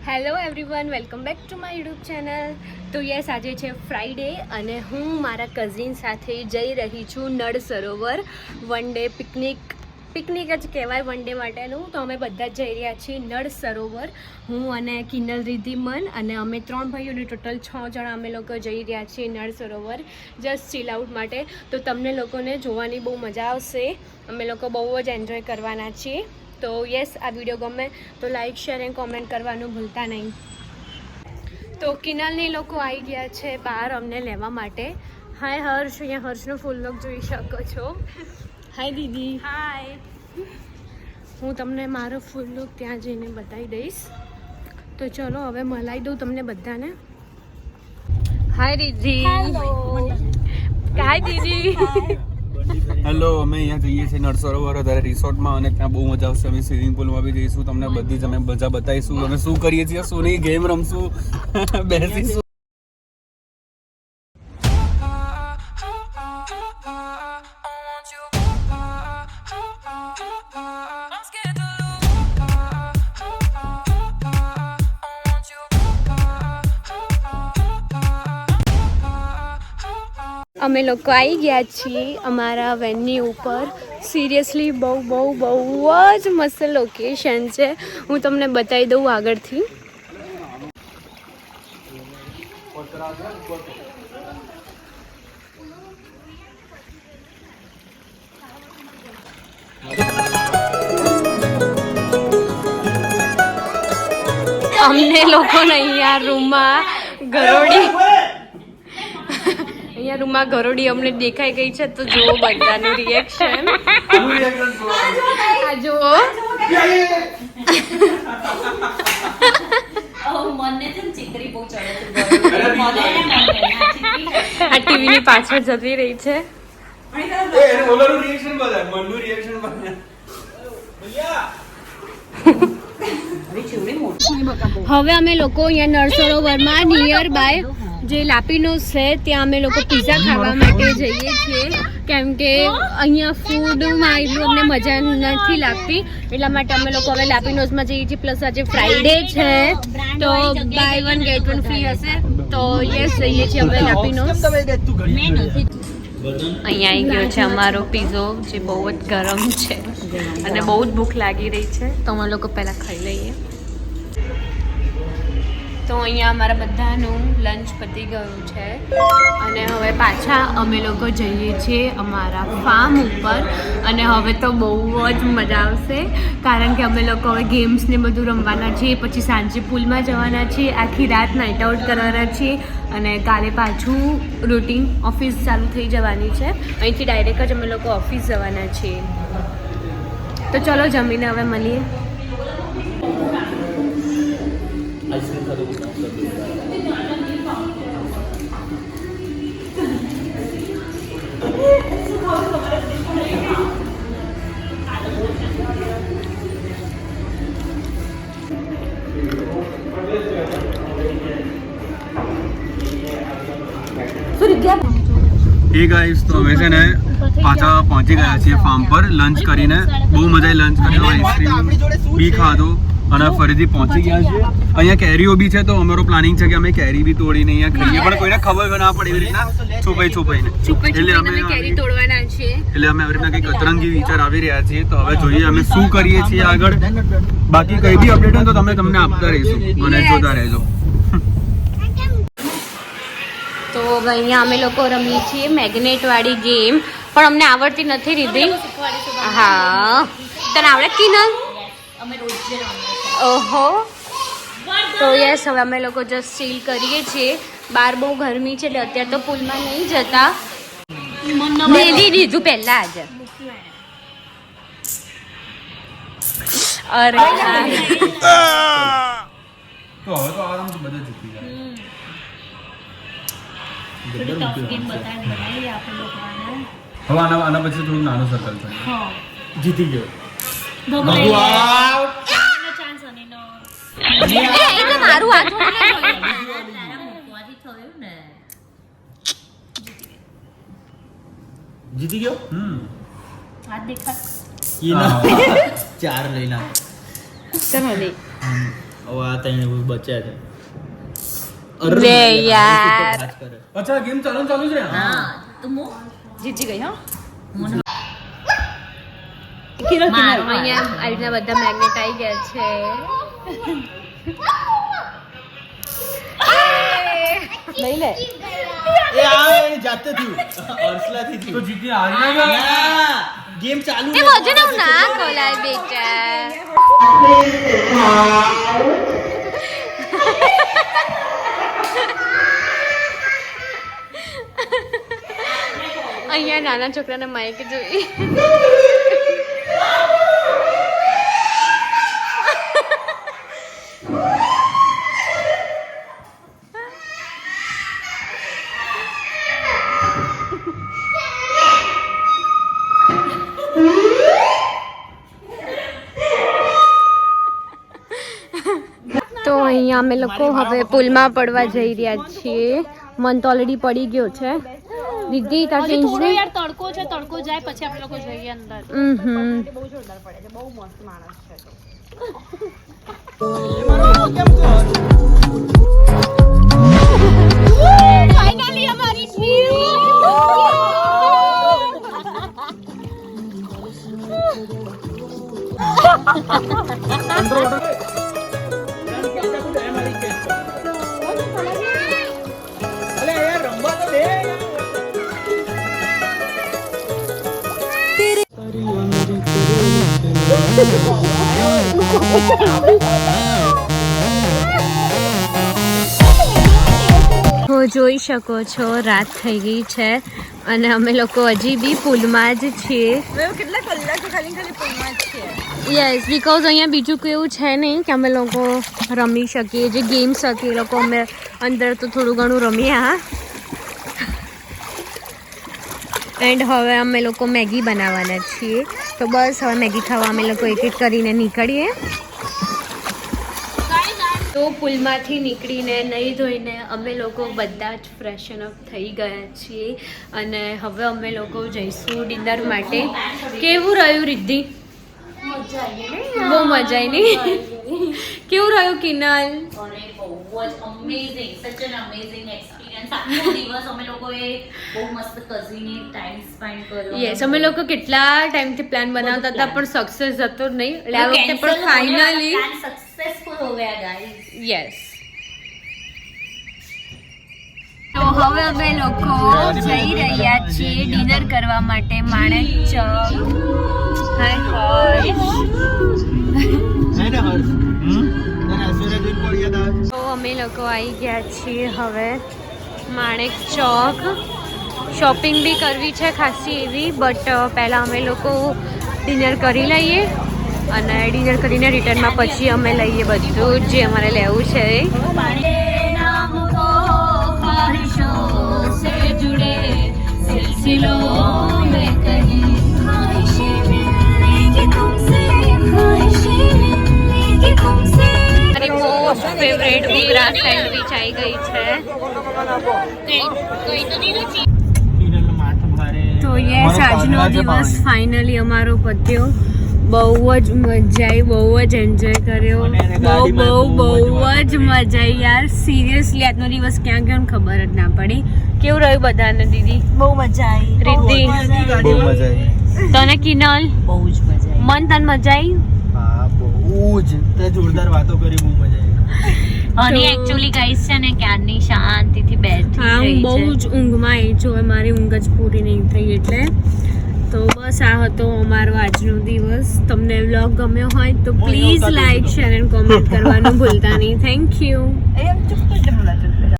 Hello everyone, welcome back to my YouTube channel. તો yes, આજે છે ફ્રાઈડે અને હું મારા કઝિન સાથે જઈ રહી છું Nal Sarovar one day picnic જ કહેવાય વન ડે માટેનું. તો અમે બધા જ જઈ રહ્યા છીએ નળ સરોવર. હું અને કિનલ રિદ્ધિમન અને અમે 3 ભાઈઓને ટોટલ 6 જણા અમે લોકો જઈ રહ્યા છીએ નળ સરોવર જસ્ટ ચીલ આઉટ માટે. તો તમને લોકોને જોવાની બહુ મજા આવશે. અમે લોકો બહુ જ એન્જોય કરવાના છીએ. તો યસ, આ વિડીયો ગમે તો લાઈક, શેર એન્ડ કોમેન્ટ કરવાનું ભૂલતા નહીં. તો કિનલની લોકો આવી ગયા છે બહાર અમને લેવા માટે. હાય હર્ષ, અહીંયા હર્ષનો ફૂલ લુક જોઈ શકો છો. હાય દીદી. હાય. હું તમને મારો ફૂલ લુક ત્યાં જઈને બતાવી દઈશ. તો ચલો હવે મલાઈ દઉં તમને બધાને. હાય રીધિ. હાય દીદી. હેલો, અમે અહીંયા જઈએ છીએ નળ સરોવર અત્યારે રિસોર્ટમાં અને ત્યાં બહુ મજા આવશે. અમે સ્વિમિંગ પુલમાં બી જઈશું, તમને બધી જ અમે મજા બતાવીશું. અમે શું કરીએ છીએ, શું નહીં, ગેમ રમશું, બેસીશું. અમે લોકો આવી ગયા છીએ અમારા વેનની ઉપર. સિરિયસલી બહુ જ મસ્ત લોકેશન છે. હું તમને બતાવી દઉં આગળથી. અમને લોકોને અહીંયા રૂમમાં ગરોડી અમને દેખાઈ ગઈ છે. તો જુઓ બધાનું રિએક્શન. આ જુઓ. આ ટીવીની પાછળ જતી રહી છે. હવે અમે લોકો અહીંયા નળ સરોવરમાં નિયર બાય જે લાપીનોઝ છે ત્યાં અમે લોકો પિઝા ખાવા માટે જઈએ છીએ. કેમ કે અહીંયા ફૂડમાં એટલું અમને મજા નથી લાગતી, એટલા માટે અમે લોકો હવે લાપીનોઝમાં જઈએ છીએ. પ્લસ આજે ફ્રાઈડે છે તો બાય 1 ગેટ 1 ફ્રી હશે. તો યસ, જઈએ છીએ અમે લાપીનોઝ. અહીંયા આવી ગયો છે અમારો પીઝો, જે બહુ જ ગરમ છે અને બહુ જ ભૂખ લાગી રહી છે. તો અમે લોકો પહેલાં ખાઈ લઈએ. તો અહીંયા અમારા બધાનું લંચ પતી ગયું છે અને હવે પાછા અમે લોકો જઈએ છીએ અમારા ફાર્મ ઉપર. અને હવે તો બહુ જ મજા આવશે, કારણ કે અમે લોકો હવે ગેમ્સ ને બધું રમવાના છીએ. પછી સાંજે પુલમાં જવાના છીએ, આખી રાત નાઇટ આઉટ કરવાના છીએ અને કાલે પાછું રૂટીન ઓફિસ ચાલુ થઈ જવાની છે. અહીંથી ડાયરેક્ટ જ અમે લોકો ઓફિસ જવાના છીએ. તો ચલો જમીને હવે મળીએ. હે ગાઈસ, તો અમે છે ને પાછા પહોંચી ગયા છીએ ફાર્મ પર. લંચ કરીને બહુ મજા આવી. લંચ કર્યો, આઈસ્ક્રીમ બી ખાધો અને ફરીથી પહોંચી ગયા છીએ. અહીંયા કેરીઓ બી છે, તો અમારો પ્લાનિંગ છે કે અમે કેરી બી તોડીને અહીંયા ખાઈએ, પણ કોઈને ખબર ના પડે એવી રીતના છુપાઈને એટલે અમે કેરી તોડવાના છીએ. એટલે અમે આવી રીતના કંઈક અતરંગી વિચાર આવી રહ્યા છીએ. તો હવે જોઈએ અમે શું કરીએ છીએ આગળ. બાકી કઈ બી અપડેટ હોય તો તમને આપતા રહીશું અને જોતા રહેજો. તો અહીંયા અમે લોકો રમીએ છીએ મેગ્નેટ વાળી ગેમ, પણ અમને આવડતી નથી રીધી. હા, તને આવડે કિનલ? ઓહો. તો યસ, હવે અમે લોકો જસ્ટ ચીલ કરીએ છીએ. બહાર બહુ ગરમી છે એટલે અત્યારે તો પુલમાં નહીં જતા. મેલી દીધું પહેલા જ. અરે તો હવે તો આરામથી બધા જીતી જાય. હવે આના પછી થોડું નાનું સર્કલ છે. જીતી ગયો. મારું આ જીતી ગયો. હાથ દેખા ચાર લઈ નાખ. ચલો દે. હવે આ ત્રણ બચ્યા છે લે યાર અચ્છા ગેમ ચાલુ જ છે હા તો મો જીતી ગઈ હો મારવા અહીંયા આ રીતના બધા મેગ્નેટ આવી ગયા છે લઈ લે એ આ એની જાતે થયું અર્સલાથી તો થયું જીતી હારી ગયા ગેમ ચાલુ એ વજન હું ના ખોલાય બેટા અહીંયા નાના છોકરાને માઇક જોઈ તો અહીંયા અમે લોકો હવે પુલમાં પડવા જઈ રહ્યા છીએ મન તો ઓલરેડી પડી ગયો છે દીદી તાર ચેન્જ ને યાર તડકો છે તડકો જાય પછી આપણે લોકો જઈએ અંદર બહુ જોરદાર પડે છે બહુ મસ્ત માણસ છે ફાઇનલી અમારી તો જોઈ શકો છો રાત થઈ ગઈ છે અને અમે લોકો હજી બી પુલમાં જ છીએ કેટલા કલાક ખાલી પુલમાં જ છે યસ બીકોઝ અહીંયા બીજું કોઈ એવું છે નહીં કે અમે લોકો રમી શકીએ જે ગેમ્સ હતી એ લોકો અમે અંદર તો થોડું ઘણું રમ્યા એન્ડ હવે અમે લોકો મેગી બનાવવાના છીએ તો બસ હવે મેગી ખાવા અમે લોકો એક એક કરીને નીકળીએ તો પુલમાંથી નીકળીને નહીં ધોઈને અમે લોકો બધા જ ફ્રેશન અપ થઈ ગયા છીએ અને હવે અમે લોકો જઈશું ડિનર માટે કેવું રહ્યું રિદ્ધિ બહુ મજા આવી નહીં કેવું રહ્યું કિનલ અરે બહુ જ અમેઝિંગ સચ એન અમેઝિંગ એક્સપિરિયન્સ આખો દિવસ અમે લોકોએ બહુ મસ્ત કઝિને ટાઈમ સ્પેન્ડ કર્યો યસ અમે લોકો કેટલા ટાઈમથી પ્લાન બનાવતા હતા પણ સક્સેસ જતો નહીં એટલે આ વખતે પણ ફાઇનલી सक्सेसफुल हो गया गाइस યસ તો હવે અમે લોકો જઈ રહ્યા છીએ ડિનર કરવા માટે માણેક ચોક હાય હાય તો અમે લોકો આવી ગયા છીએ હવે માણેક ચોક શોપિંગ બી કરવી છે ખાસી એવી બટ પહેલાં અમે લોકો ડિનર કરી લઈએ અને ડિનર કરીને રિટર્નમાં પછી અમે લઈએ બધું જે અમારે લેવું છે મારી મોસ્ટ ફેવરેટ ઉગરા સેન્ડવિચ આવી ગઈ છે તો યસ આજનો દિવસ ફાઇનલી અમારો પત્યો બહુ જ મજા આવી બહુ જ એન્જોય કર્યો બહુ જ મજા આવી યાર સિરિયસલી આજનો દિવસ ક્યાં ગયો ખબર જ ના પડી કેવું રહ્યું બધાને દીદી બહુ મજા આવી રિદ્ધિ બહુ મજા આવી તને કિનલ બહુ જ મજા આવી મન તને મજા આવી હા બહુ જ તે જોરદાર વાતો કરી બહુ મજા આવી અને એક્ચ્યુઅલી ગાઈસ છે ને ક્યારની શાંતિથી બેઠી હા હું રહી બહુ છે જ ઊંઘમાં આવી છું મારી ઊંઘ જ પૂરી નહીં થઈ એટલે તો બસ આ હતો અમારો આજનો દિવસ તમને વ્લોગ ગમ્યો હોય તો please like share and comment કરવાનું ભૂલતા નહીં થેન્ક યુ